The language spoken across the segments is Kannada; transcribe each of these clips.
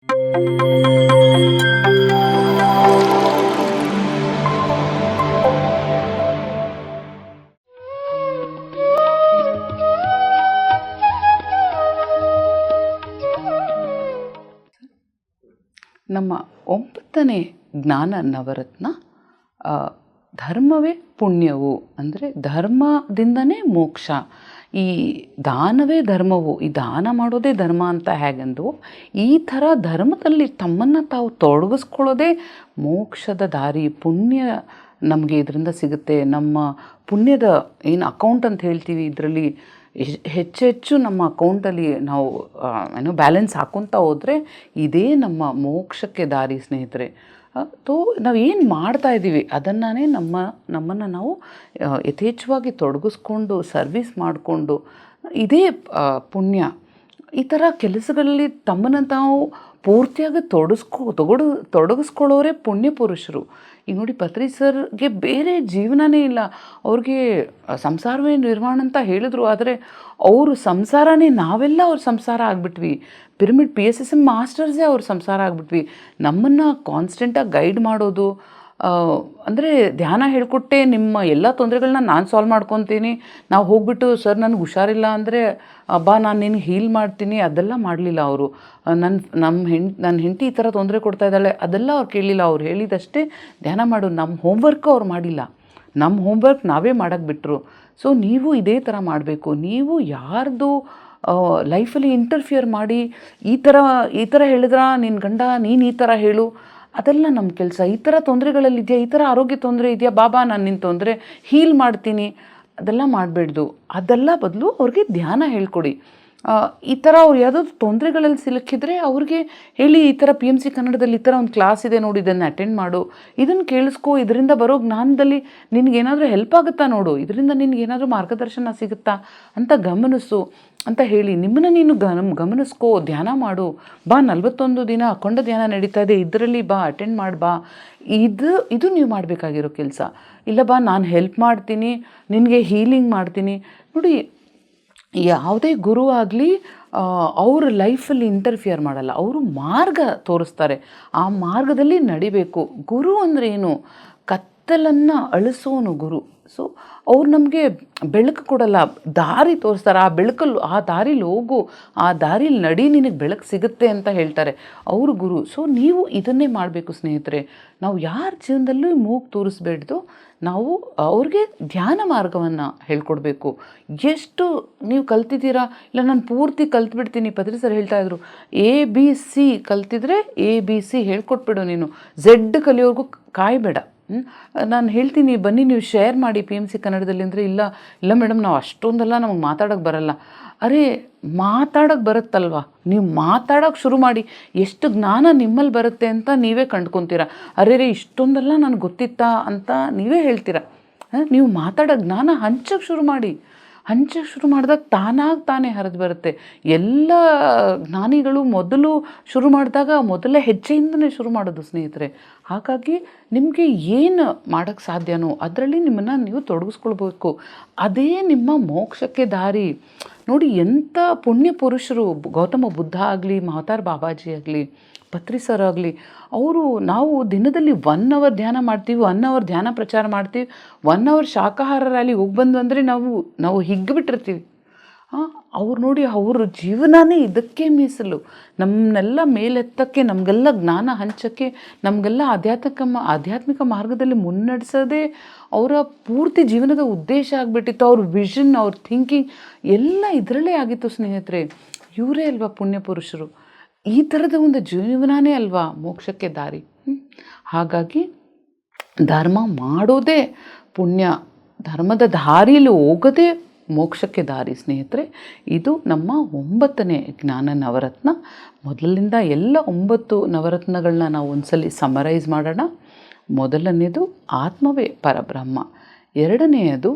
ನಮ್ಮ 9ನೇ ಜ್ಞಾನ ನವರತ್ನ ಧರ್ಮವೇ ಪುಣ್ಯವು, ಅಂದರೆ ಧರ್ಮದಿಂದನೇ ಮೋಕ್ಷ, ಈ ದಾನವೇ ಧರ್ಮವು, ಈ ದಾನ ಮಾಡೋದೇ ಧರ್ಮ ಅಂತ ಹೇಗೆಂದು ಈ ಥರ ಧರ್ಮದಲ್ಲಿ ತಮ್ಮನ್ನು ತಾವು ತೊಡಗಿಸ್ಕೊಳ್ಳೋದೇ ಮೋಕ್ಷದ ದಾರಿ. ಪುಣ್ಯ ನಮಗೆ ಇದರಿಂದ ಸಿಗುತ್ತೆ. ನಮ್ಮ ಪುಣ್ಯದ ಏನು ಅಕೌಂಟ್ ಅಂತ ಹೇಳ್ತೀವಿ, ಇದರಲ್ಲಿ ಹೆಚ್ಚೆಚ್ಚು ನಮ್ಮ ಅಕೌಂಟಲ್ಲಿ ನಾವು ಬ್ಯಾಲೆನ್ಸ್ ಹಾಕ್ಕೊತ ಹೋದರೆ ಇದೇ ನಮ್ಮ ಮೋಕ್ಷಕ್ಕೆ ದಾರಿ ಸ್ನೇಹಿತರೆ. ನಾವು ಏನು ಮಾಡ್ತಾ ಇದ್ದೀವಿ ಅದನ್ನೇ ನಮ್ಮನ್ನು ನಾವು ಯಥೇಚ್ಛವಾಗಿ ತೊಡಗಿಸ್ಕೊಂಡು ಸರ್ವಿಸ್ ಮಾಡಿಕೊಂಡು ಇದೇ ಪುಣ್ಯ. ಈ ಥರ ಕೆಲಸಗಳಲ್ಲಿ ತಮ್ಮನ್ನು ತಾವು ಪೂರ್ತಿಯಾಗಿ ತೊಡಗಿಸ್ಕೊಳ್ಳೋರೇ ಪುಣ್ಯ ಪುರುಷರು. ಈಗ ನೋಡಿ, ಪತ್ರಿ ಸರ್ಗೆ ಬೇರೆ ಜೀವನನೇ ಇಲ್ಲ. ಅವ್ರಿಗೆ ಸಂಸಾರವೇ ನಿರ್ಮಾಣ ಅಂತ ಹೇಳಿದ್ರು, ಆದರೆ ಅವರು ಸಂಸಾರನೇ, ನಾವೆಲ್ಲ ಅವ್ರ ಸಂಸಾರ ಆಗಿಬಿಟ್ವಿ. ಪಿರಮಿಡ್ PSSM ಮಾಸ್ಟರ್ಸೇ ಅವ್ರ ಸಂಸಾರ ಆಗಿಬಿಟ್ವಿ. ನಮ್ಮನ್ನು ಕಾನ್ಸ್ಟೆಂಟಾಗಿ ಗೈಡ್ ಮಾಡೋದು, ಅಂದರೆ ಧ್ಯಾನ ಹೇಳ್ಕೊಟ್ಟೆ ನಿಮ್ಮ ಎಲ್ಲ ತೊಂದರೆಗಳನ್ನ ನಾನು ಸಾಲ್ವ್ ಮಾಡ್ಕೊತೀನಿ, ನಾವು ಹೋಗ್ಬಿಟ್ಟು ಸರ್ ನನಗೆ ಹುಷಾರಿಲ್ಲ ಅಂದರೆ ಅಬ್ಬಾ ನಾನು ನಿನಗೆ ಹೀಲ್ ಮಾಡ್ತೀನಿ, ಅದೆಲ್ಲ ಮಾಡಲಿಲ್ಲ ಅವರು. ನನ್ನ ಹೆಂಡತಿ ಈ ಥರ ತೊಂದರೆ ಕೊಡ್ತಾ ಇದ್ದಾಳೆ, ಅದೆಲ್ಲ ಅವ್ರು ಕೇಳಲಿಲ್ಲ. ಅವ್ರು ಹೇಳಿದಷ್ಟೇ ಧ್ಯಾನ ಮಾಡು. ನಮ್ಮ ಹೋಮ್ವರ್ಕ್ ಅವ್ರು ಮಾಡಿಲ್ಲ, ನಮ್ಮ ಹೋಮ್ವರ್ಕ್ ನಾವೇ ಮಾಡೋಕ್ಕೆ ಬಿಟ್ಟರು. ಸೊ ನೀವು ಇದೇ ಥರ ಮಾಡಬೇಕು. ನೀವು ಯಾರ್ದು ಲೈಫಲ್ಲಿ ಇಂಟರ್ಫಿಯರ್ ಮಾಡಿ ಈ ಥರ ಹೇಳಿದ್ರ ನಿನ್ನ ಗಂಡ ನೀನು ಈ ಥರ ಹೇಳು, ಅದೆಲ್ಲ ನಮ್ಮ ಕೆಲಸ. ಈ ಥರ ತೊಂದರೆಗಳಲ್ಲಿದೆಯಾ, ಈ ಥರ ಆರೋಗ್ಯ ತೊಂದರೆ ಇದೆಯಾ, ಬಾಬಾ ನಾನು ನಿನ್ನ ತೊಂದರೆ ಹೀಲ್ ಮಾಡ್ತೀನಿ, ಅದೆಲ್ಲ ಮಾಡಬೇಡ್ದು. ಅದೆಲ್ಲ ಬದಲು ಅವ್ರಿಗೆ ಧ್ಯಾನ ಹೇಳ್ಕೊಡಿ. ಈ ಥರ ಅವ್ರು ಯಾವುದಾದ್ರು ತೊಂದರೆಗಳಲ್ಲಿ ಸಿಲುಕಿದ್ರೆ ಅವ್ರಿಗೆ ಹೇಳಿ, ಈ ಥರ PMC ಕನ್ನಡದಲ್ಲಿ ಈ ಥರ ಒಂದು ಕ್ಲಾಸ್ ಇದೆ ನೋಡಿ, ಇದನ್ನು ಅಟೆಂಡ್ ಮಾಡು, ಇದನ್ನು ಕೇಳಿಸ್ಕೊ, ಇದರಿಂದ ಬರೋ ಜ್ಞಾನದಲ್ಲಿ ನಿನಗೇನಾದರೂ ಹೆಲ್ಪ್ ಆಗುತ್ತಾ ನೋಡು, ಇದರಿಂದ ನಿನಗೇನಾದರೂ ಮಾರ್ಗದರ್ಶನ ಸಿಗುತ್ತಾ ಅಂತ ಗಮನಿಸು ಅಂತ ಹೇಳಿ ನಿಮ್ಮನ್ನು ನೀನು ಗಮನಿಸ್ಕೋ, ಧ್ಯಾನ ಮಾಡು, ಬಾ 41 ದಿನ ಅಖಂಡ ಧ್ಯಾನ ನಡೀತಾ ಇದೆ, ಇದರಲ್ಲಿ ಬಾ ಅಟೆಂಡ್ ಮಾಡಿ ಬಾ. ಇದು ನೀವು ಮಾಡಬೇಕಾಗಿರೋ ಕೆಲಸ. ಇಲ್ಲ ಬಾ ನಾನು ಹೆಲ್ಪ್ ಮಾಡ್ತೀನಿ, ನಿನಗೆ ಹೀಲಿಂಗ್ ಮಾಡ್ತೀನಿ. ನೋಡಿ, ಯಾವುದೇ ಗುರು ಆಗಲಿ ಅವ್ರ ಲೈಫಲ್ಲಿ ಇಂಟರ್ಫಿಯರ್ ಮಾಡಲ್ಲ, ಅವರು ಮಾರ್ಗ ತೋರಿಸ್ತಾರೆ, ಆ ಮಾರ್ಗದಲ್ಲಿ ನಡಿಬೇಕು. ಗುರು ಅಂದರೆ ಏನು? ಕತ್ತಲನ್ನು ಅಳಿಸೋನು ಗುರು. ಸೊ ಅವ್ರು ನಮಗೆ ಬೆಳಕು ಕೊಡಲ್ಲ, ದಾರಿ ತೋರಿಸ್ತಾರೆ. ಆ ದಾರಿಲಿ ಹೋಗು, ಆ ದಾರಿಲಿ ನಡಿ, ನಿನಗೆ ಬೆಳಕು ಸಿಗುತ್ತೆ ಅಂತ ಹೇಳ್ತಾರೆ ಅವರು ಗುರು. ಸೊ ನೀವು ಇದನ್ನೇ ಮಾಡಬೇಕು ಸ್ನೇಹಿತರೆ. ನಾವು ಯಾರ ಜೀವನದಲ್ಲೂ ಮೂಗು ತೋರಿಸ್ಬೇಡ್ದು, ನಾವು ಅವ್ರಿಗೆ ಧ್ಯಾನ ಮಾರ್ಗವನ್ನು ಹೇಳ್ಕೊಡ್ಬೇಕು. ಎಷ್ಟು ನೀವು ಕಲ್ತಿದ್ದೀರಾ, ಇಲ್ಲ ನಾನು ಪೂರ್ತಿ ಕಲ್ತ್ಬಿಡ್ತೀನಿ. ಪತ್ರಿ ಸರ್ ಹೇಳ್ತಾಯಿದ್ರು, ABC ಕಲ್ತಿದ್ರೆ ABC ಹೇಳ್ಕೊಟ್ಬಿಡು, ನೀನು Z ಕಲಿಯೋರ್ಗೂ ಕಾಯಬೇಡ. ನಾನು ಹೇಳ್ತೀನಿ ಬನ್ನಿ ನೀವು ಶೇರ್ ಮಾಡಿ PMC ಕನ್ನಡದಲ್ಲಿ ಅಂದರೆ, ಇಲ್ಲ ಮೇಡಮ್ ನಾವು ಅಷ್ಟೊಂದೆಲ್ಲ ನಮಗೆ ಮಾತಾಡೋಕ್ಕೆ ಬರಲ್ಲ. ಅರೆ ಮಾತಾಡೋಕ್ಕೆ ಬರುತ್ತಲ್ವ, ನೀವು ಮಾತಾಡೋಕ್ಕೆ ಶುರು ಮಾಡಿ, ಎಷ್ಟು ಜ್ಞಾನ ನಿಮ್ಮಲ್ಲಿ ಬರುತ್ತೆ ಅಂತ ನೀವೇ ಕಂಡ್ಕೊತೀರ. ಅರೆ ಇಷ್ಟೊಂದೆಲ್ಲ ನನಗೆ ಗೊತ್ತಿತ್ತಾ ಅಂತ ನೀವೇ ಹೇಳ್ತೀರ. ನೀವು ಮಾತಾಡೋ ಜ್ಞಾನ ಹಂಚೋಕ್ಕೆ ಶುರು ಮಾಡಿದಾಗ ತಾನೇ ಹರಿದು ಬರುತ್ತೆ. ಎಲ್ಲ ಜ್ಞಾನಿಗಳು ಮೊದಲು ಶುರು ಮಾಡಿದಾಗ ಮೊದಲೇ ಹೆಜ್ಜೆಯಿಂದನೇ ಶುರು ಮಾಡೋದು ಸ್ನೇಹಿತರೆ. ಹಾಗಾಗಿ ನಿಮಗೆ ಏನು ಮಾಡೋಕ್ಕೆ ಸಾಧ್ಯನೋ ಅದರಲ್ಲಿ ನಿಮ್ಮನ್ನು ನೀವು ತೊಡಗಿಸ್ಕೊಳ್ಬೇಕು. ಅದೇ ನಿಮ್ಮ ಮೋಕ್ಷಕ್ಕೆ ದಾರಿ. ನೋಡಿ, ಎಂಥ ಪುಣ್ಯ ಪುರುಷರು, ಗೌತಮ ಬುದ್ಧ ಆಗಲಿ, ಮಹಾತಾರ್ ಬಾಬಾಜಿ ಆಗಲಿ, ಪತ್ರಿ ಸರ್ ಆಗಲಿ, ನಾವು ದಿನದಲ್ಲಿ 1 ಅವರ್ ಧ್ಯಾನ ಮಾಡ್ತೀವಿ, 1 ಅವರ್ ಧ್ಯಾನ ಪ್ರಚಾರ ಮಾಡ್ತೀವಿ, 1 ಅವರ್ ಶಾಕಾಹಾರ ರ್ಯಾಲಿ ಹೋಗಿ ಬಂದು ಅಂದರೆ ನಾವು ಹಿಗ್ಗಿಬಿಟ್ಟಿರ್ತೀವಿ. ಅವ್ರು ನೋಡಿ, ಅವ್ರ ಜೀವನನೇ ಇದಕ್ಕೆ ಮೀಸಲು, ನಮ್ಮನ್ನೆಲ್ಲ ಮೇಲೆತ್ತಕ್ಕೆ, ನಮಗೆಲ್ಲ ಜ್ಞಾನ ಹಂಚೋಕ್ಕೆ, ನಮಗೆಲ್ಲ ಆಧ್ಯಾತ್ಮಿಕ ಮಾರ್ಗದಲ್ಲಿ ಮುನ್ನಡೆಸೋದೇ ಅವರ ಪೂರ್ತಿ ಜೀವನದ ಉದ್ದೇಶ ಆಗಿಬಿಟ್ಟಿತ್ತು. ಅವ್ರ ವಿಷನ್, ಅವ್ರ ಥಿಂಕಿಂಗ್ ಎಲ್ಲ ಇದರಲ್ಲೇ ಆಗಿತ್ತು ಸ್ನೇಹಿತರೆ. ಇವರೇ ಅಲ್ವಾ ಪುಣ್ಯ ಪುರುಷರು. ಈ ಥರದ ಒಂದು ಜೀವನನೇ ಅಲ್ವಾ ಮೋಕ್ಷಕ್ಕೆ ದಾರಿ. ಹಾಗಾಗಿ ಧರ್ಮ ಮಾಡೋದೇ ಪುಣ್ಯ, ಧರ್ಮದ ದಾರಿಯಲ್ಲಿ ಹೋಗೋದೇ ಮೋಕ್ಷಕ್ಕೆ ದಾರಿ ಸ್ನೇಹಿತರೆ. ಇದು ನಮ್ಮ 9ನೇ ಜ್ಞಾನ ನವರತ್ನ. ಮೊದಲಿಂದ ಎಲ್ಲ 9 ನವರತ್ನಗಳನ್ನ ನಾವು ಒಂದ್ಸಲಿ ಸಮರೈಸ್ ಮಾಡೋಣ. ಮೊದಲನೇದು ಆತ್ಮವೇ ಪರಬ್ರಹ್ಮ, ಎರಡನೆಯದು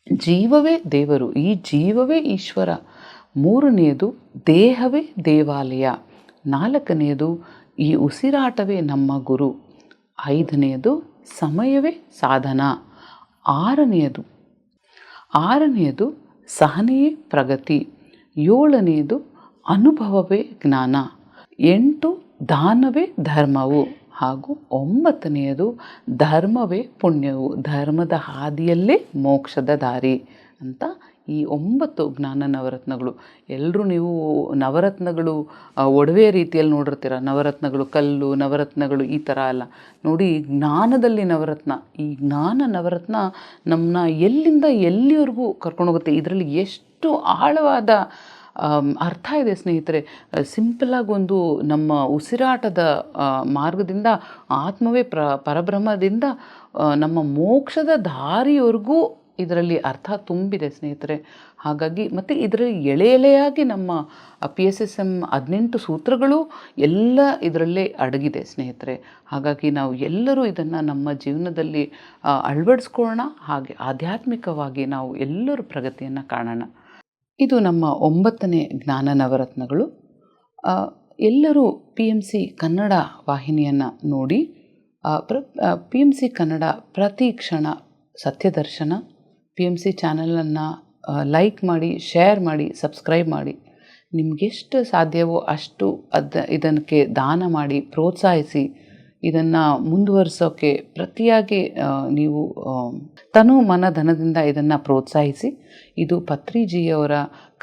ಜೀವವೇ ದೇವರು, ಈ ಜೀವವೇ ಈಶ್ವರ, ಮೂರನೆಯದು ದೇಹವೇ ದೇವಾಲಯ, ನಾಲ್ಕನೆಯದು ಈ ಉಸಿರಾಟವೇ ನಮ್ಮ ಗುರು, ಐದನೆಯದು ಸಮಯವೇ ಸಾಧನ, ಆರನೆಯದು ಸಹನೆಯೇ ಪ್ರಗತಿ, ಏಳನೆಯದು ಅನುಭವವೇ ಜ್ಞಾನ, 8 ದಾನವೇ ಧರ್ಮವು ಹಾಗೂ 9ನೆಯದು ಧರ್ಮವೇ ಪುಣ್ಯವು, ಧರ್ಮದ ಹಾದಿಯಲ್ಲೇ ಮೋಕ್ಷದ ದಾರಿ ಅಂತ ಈ 9 ಜ್ಞಾನ ನವರತ್ನಗಳು. ಎಲ್ಲರೂ ನೀವು ನವರತ್ನಗಳು ಒಡವೆ ರೀತಿಯಲ್ಲಿ ನೋಡಿರ್ತೀರ, ನವರತ್ನಗಳು ಕಲ್ಲು, ನವರತ್ನಗಳು ಈ ಥರ ಅಲ್ಲ ನೋಡಿ. ಜ್ಞಾನದಲ್ಲಿ ನವರತ್ನ, ಈ ಜ್ಞಾನ ನವರತ್ನ ನಮ್ಮನ್ನ ಎಲ್ಲಿಂದ ಎಲ್ಲಿವರೆಗೂ ಕರ್ಕೊಂಡೋಗುತ್ತೆ. ಇದರಲ್ಲಿ ಎಷ್ಟು ಆಳವಾದ ಅರ್ಥ ಇದೆ ಸ್ನೇಹಿತರೆ. ಸಿಂಪಲ್ಲಾಗಿ ಒಂದು ನಮ್ಮ ಉಸಿರಾಟದ ಮಾರ್ಗದಿಂದ ಆತ್ಮವೇ ಪರಬ್ರಹ್ಮದಿಂದ ನಮ್ಮ ಮೋಕ್ಷದ ದಾರಿಯವರೆಗೂ ಇದರಲ್ಲಿ ಅರ್ಥ ತುಂಬಿದೆ ಸ್ನೇಹಿತರೆ. ಹಾಗಾಗಿ ಮತ್ತು ಇದರಲ್ಲಿ ಎಳೆಯಾಗಿ ನಮ್ಮ PSSM 18 ಸೂತ್ರಗಳು ಎಲ್ಲ ಇದರಲ್ಲೇ ಅಡಗಿದೆ ಸ್ನೇಹಿತರೆ. ಹಾಗಾಗಿ ನಾವು ಎಲ್ಲರೂ ಇದನ್ನು ನಮ್ಮ ಜೀವನದಲ್ಲಿ ಅಳವಡಿಸ್ಕೊಳ್ಳೋಣ. ಹಾಗೆ ಆಧ್ಯಾತ್ಮಿಕವಾಗಿ ನಾವು ಎಲ್ಲರೂ ಪ್ರಗತಿಯನ್ನು ಕಾಣೋಣ. ಇದು ನಮ್ಮ 9ನೇ ಜ್ಞಾನ ನವರತ್ನಗಳು. ಎಲ್ಲರೂ PMC ಕನ್ನಡ ವಾಹಿನಿಯನ್ನು ನೋಡಿ, PMC ಕನ್ನಡ ಪ್ರತಿ ಕ್ಷಣ ಸತ್ಯದರ್ಶನ PMC ಚಾನಲನ್ನು ಲೈಕ್ ಮಾಡಿ, ಶೇರ್ ಮಾಡಿ, ಸಬ್ಸ್ಕ್ರೈಬ್ ಮಾಡಿ. ನಿಮಗೆಷ್ಟು ಸಾಧ್ಯವೋ ಅಷ್ಟು ಇದಕ್ಕೆ ದಾನ ಮಾಡಿ ಪ್ರೋತ್ಸಾಹಿಸಿ. ಇದನ್ನು ಮುಂದುವರಿಸೋಕ್ಕೆ ಪ್ರತಿಯಾಗಿ ನೀವು ತನು ಮನ ಧನದಿಂದ ಇದನ್ನು ಪ್ರೋತ್ಸಾಹಿಸಿ. ಇದು ಪತ್ರಿಜಿಯವರ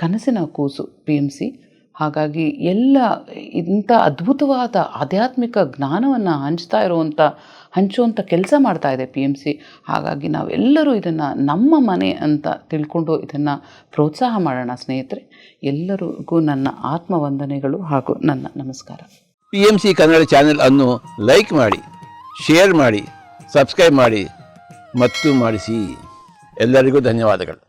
ಕನಸಿನ ಕೂಸು PMC. ಹಾಗಾಗಿ ಎಲ್ಲ ಇಂಥ ಅದ್ಭುತವಾದ ಆಧ್ಯಾತ್ಮಿಕ ಜ್ಞಾನವನ್ನು ಹಂಚುವಂಥ ಕೆಲಸ ಮಾಡ್ತಾ ಇದೆ PMC. ಹಾಗಾಗಿ ನಾವೆಲ್ಲರೂ ಇದನ್ನು ನಮ್ಮ ಮನೆ ಅಂತ ತಿಳ್ಕೊಂಡು ಇದನ್ನು ಪ್ರೋತ್ಸಾಹ ಮಾಡೋಣ ಸ್ನೇಹಿತರೆ. ಎಲ್ಲರಿಗೂ ನನ್ನ ಆತ್ಮವಂದನೆಗಳು ಹಾಗೂ ನನ್ನ ನಮಸ್ಕಾರ. PMC ಕನ್ನಡ ಚಾನೆಲ್ ಅನ್ನು ಲೈಕ್ ಮಾಡಿ, ಶೇರ್ ಮಾಡಿ, ಸಬ್ಸ್ಕ್ರೈಬ್ ಮಾಡಿ ಮತ್ತು ಮಾಡಿಸಿ. ಎಲ್ಲರಿಗೂ ಧನ್ಯವಾದಗಳು.